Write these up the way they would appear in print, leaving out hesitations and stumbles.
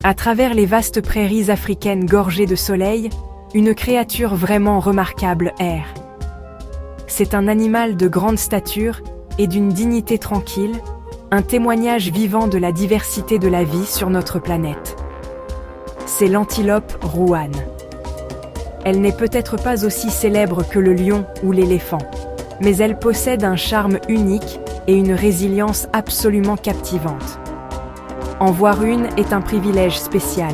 À travers les vastes prairies africaines gorgées de soleil, une créature vraiment remarquable erre. C'est un animal de grande stature et d'une dignité tranquille, un témoignage vivant de la diversité de la vie sur notre planète. C'est l'antilope rouane. Elle n'est peut-être pas aussi célèbre que le lion ou l'éléphant, mais elle possède un charme unique et une résilience absolument captivante. En voir une est un privilège spécial,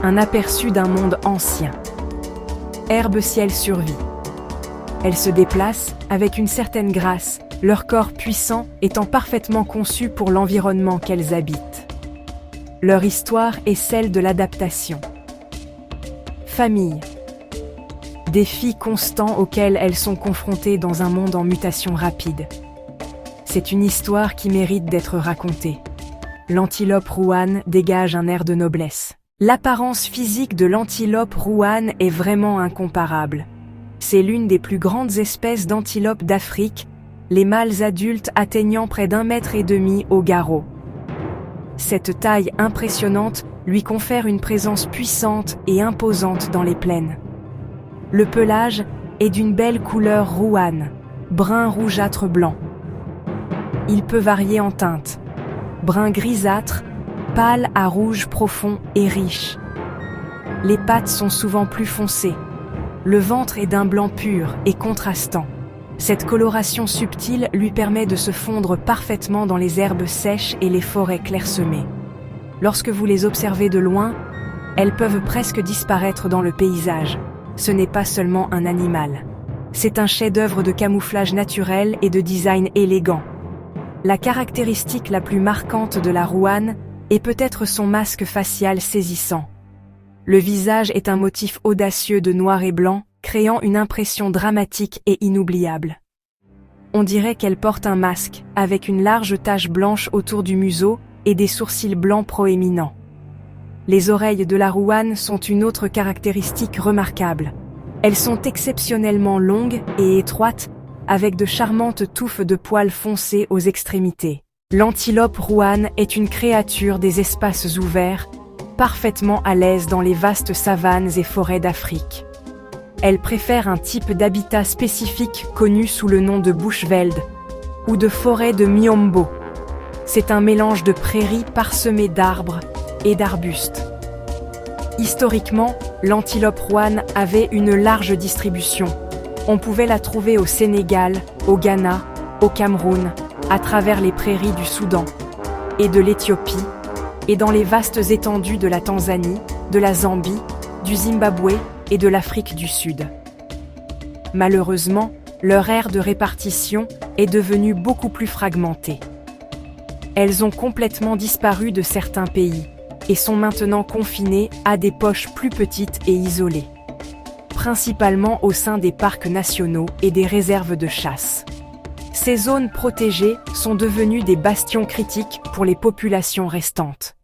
un aperçu d'un monde ancien. Herbe ciel survit. Elles se déplacent avec une certaine grâce, leur corps puissant étant parfaitement conçu pour l'environnement qu'elles habitent. Leur histoire est celle de l'adaptation. Famille. Défis constants auxquels elles sont confrontées dans un monde en mutation rapide. C'est une histoire qui mérite d'être racontée. L'antilope rouane dégage un air de noblesse. L'apparence physique de l'antilope rouane est vraiment incomparable. C'est l'une des plus grandes espèces d'antilopes d'Afrique, les mâles adultes atteignant près d'1,5 m au garrot. Cette taille impressionnante lui confère une présence puissante et imposante dans les plaines. Le pelage est d'une belle couleur rouane, brun rougeâtre blanc. Il peut varier en teintes, brun grisâtre, pâle à rouge profond et riche. Les pattes sont souvent plus foncées. Le ventre est d'un blanc pur et contrastant. Cette coloration subtile lui permet de se fondre parfaitement dans les herbes sèches et les forêts clairsemées. Lorsque vous les observez de loin, elles peuvent presque disparaître dans le paysage. Ce n'est pas seulement un animal. C'est un chef-d'œuvre de camouflage naturel et de design élégant. La caractéristique la plus marquante de la rouane est peut-être son masque facial saisissant. Le visage est un motif audacieux de noir et blanc, créant une impression dramatique et inoubliable. On dirait qu'elle porte un masque, avec une large tache blanche autour du museau et des sourcils blancs proéminents. Les oreilles de la rouane sont une autre caractéristique remarquable. Elles sont exceptionnellement longues et étroites, avec de charmantes touffes de poils foncés aux extrémités. L'antilope rouane est une créature des espaces ouverts, parfaitement à l'aise dans les vastes savanes et forêts d'Afrique. Elle préfère un type d'habitat spécifique connu sous le nom de bushveld ou de forêt de miombo. C'est un mélange de prairies parsemées d'arbres et d'arbustes. Historiquement, l'antilope rouane avait une large distribution. On pouvait la trouver au Sénégal, au Ghana, au Cameroun, à travers les prairies du Soudan et de l'Éthiopie, et dans les vastes étendues de la Tanzanie, de la Zambie, du Zimbabwe et de l'Afrique du Sud. Malheureusement, leur aire de répartition est devenue beaucoup plus fragmentée. Elles ont complètement disparu de certains pays et sont maintenant confinées à des poches plus petites et isolées, principalement au sein des parcs nationaux et des réserves de chasse. Ces zones protégées sont devenues des bastions critiques pour les populations restantes.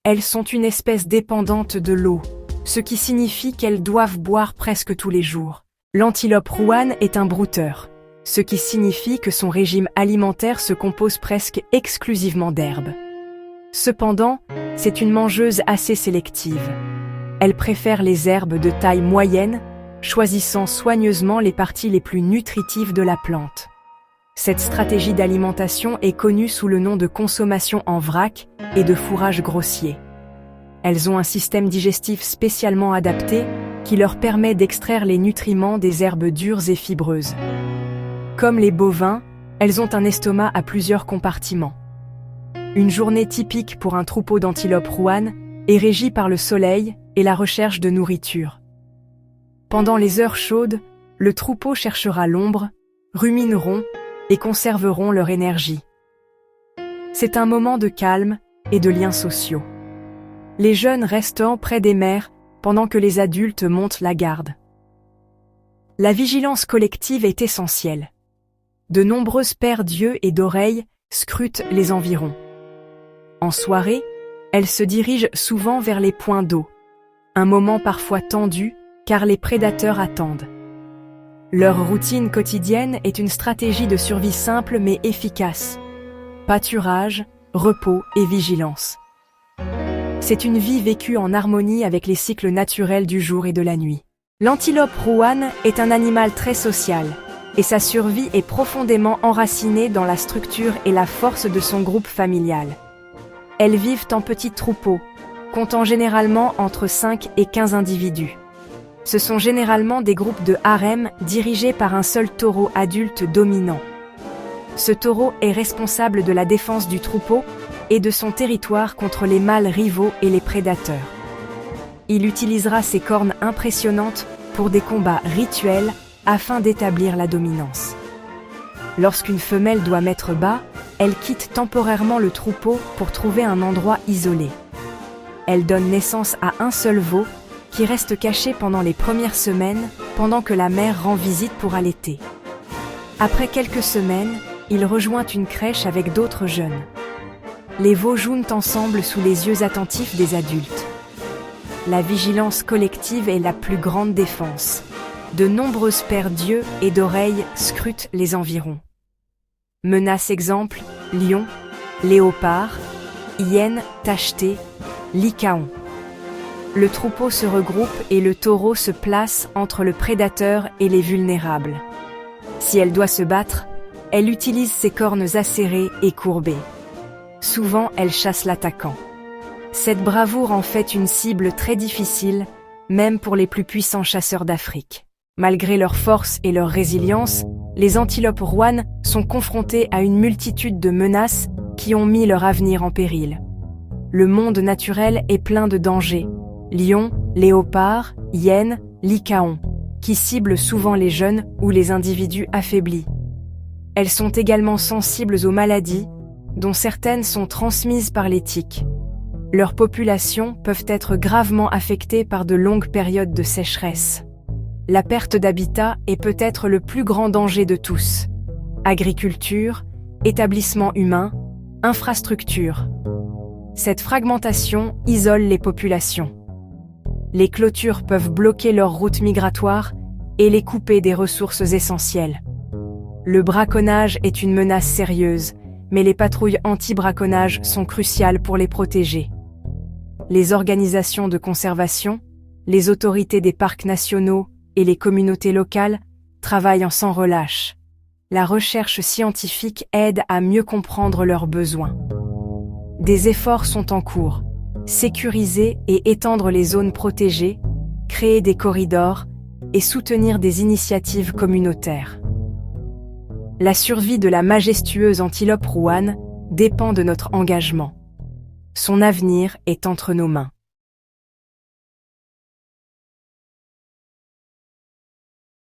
Elles sont une espèce dépendante de l'eau, ce qui signifie qu'elles doivent boire presque tous les jours. L'antilope rouane est un brouteur, ce qui signifie que son régime alimentaire se compose presque exclusivement d'herbes. Cependant, c'est une mangeuse assez sélective. Elle préfère les herbes de taille moyenne, choisissant soigneusement les parties les plus nutritives de la plante. Cette stratégie d'alimentation est connue sous le nom de consommation en vrac et de fourrage grossier. Elles ont un système digestif spécialement adapté qui leur permet d'extraire les nutriments des herbes dures et fibreuses. Comme les bovins, elles ont un estomac à plusieurs compartiments. Une journée typique pour un troupeau d'antilopes rouanes est régie par le soleil et la recherche de nourriture. Pendant les heures chaudes, le troupeau cherchera l'ombre, rumineront et conserveront leur énergie. C'est un moment de calme et de liens sociaux. Les jeunes restent près des mères pendant que les adultes montent la garde. La vigilance collective est essentielle. De nombreuses paires d'yeux et d'oreilles scrutent les environs. En soirée, elles se dirigent souvent vers les points d'eau, un moment parfois tendu car les prédateurs attendent. Leur routine quotidienne est une stratégie de survie simple mais efficace. Pâturage, repos et vigilance. C'est une vie vécue en harmonie avec les cycles naturels du jour et de la nuit. L'antilope rouane est un animal très social, et sa survie est profondément enracinée dans la structure et la force de son groupe familial. Elles vivent en petits troupeaux, comptant généralement entre 5 et 15 individus. Ce sont généralement des groupes de harem dirigés par un seul taureau adulte dominant. Ce taureau est responsable de la défense du troupeau et de son territoire contre les mâles rivaux et les prédateurs. Il utilisera ses cornes impressionnantes pour des combats rituels afin d'établir la dominance. Lorsqu'une femelle doit mettre bas, elle quitte temporairement le troupeau pour trouver un endroit isolé. Elle donne naissance à un seul veau qui reste caché pendant les premières semaines pendant que la mère rend visite pour allaiter. Après quelques semaines, il rejoint une crèche avec d'autres jeunes. Les veaux jouent ensemble sous les yeux attentifs des adultes. La vigilance collective est la plus grande défense. De nombreuses paires d'yeux et d'oreilles scrutent les environs. Menaces exemples, lion, léopard, hyène tachetée, lycaon. Le troupeau se regroupe et le taureau se place entre le prédateur et les vulnérables. Si elle doit se battre, elle utilise ses cornes acérées et courbées. Souvent, elle chasse l'attaquant. Cette bravoure en fait une cible très difficile, même pour les plus puissants chasseurs d'Afrique. Malgré leur force et leur résilience, les antilopes rouanes sont confrontées à une multitude de menaces qui ont mis leur avenir en péril. Le monde naturel est plein de dangers. Lions, léopards, hyènes, lycaons, qui ciblent souvent les jeunes ou les individus affaiblis. Elles sont également sensibles aux maladies, dont certaines sont transmises par les tiques. Leurs populations peuvent être gravement affectées par de longues périodes de sécheresse. La perte d'habitat est peut-être le plus grand danger de tous. Agriculture, établissements humains, infrastructures. Cette fragmentation isole les populations. Les clôtures peuvent bloquer leurs routes migratoires et les couper des ressources essentielles. Le braconnage est une menace sérieuse, mais les patrouilles anti-braconnage sont cruciales pour les protéger. Les organisations de conservation, les autorités des parcs nationaux et les communautés locales travaillent sans relâche. La recherche scientifique aide à mieux comprendre leurs besoins. Des efforts sont en cours. Sécuriser et étendre les zones protégées, créer des corridors et soutenir des initiatives communautaires. La survie de la majestueuse antilope rouane dépend de notre engagement. Son avenir est entre nos mains.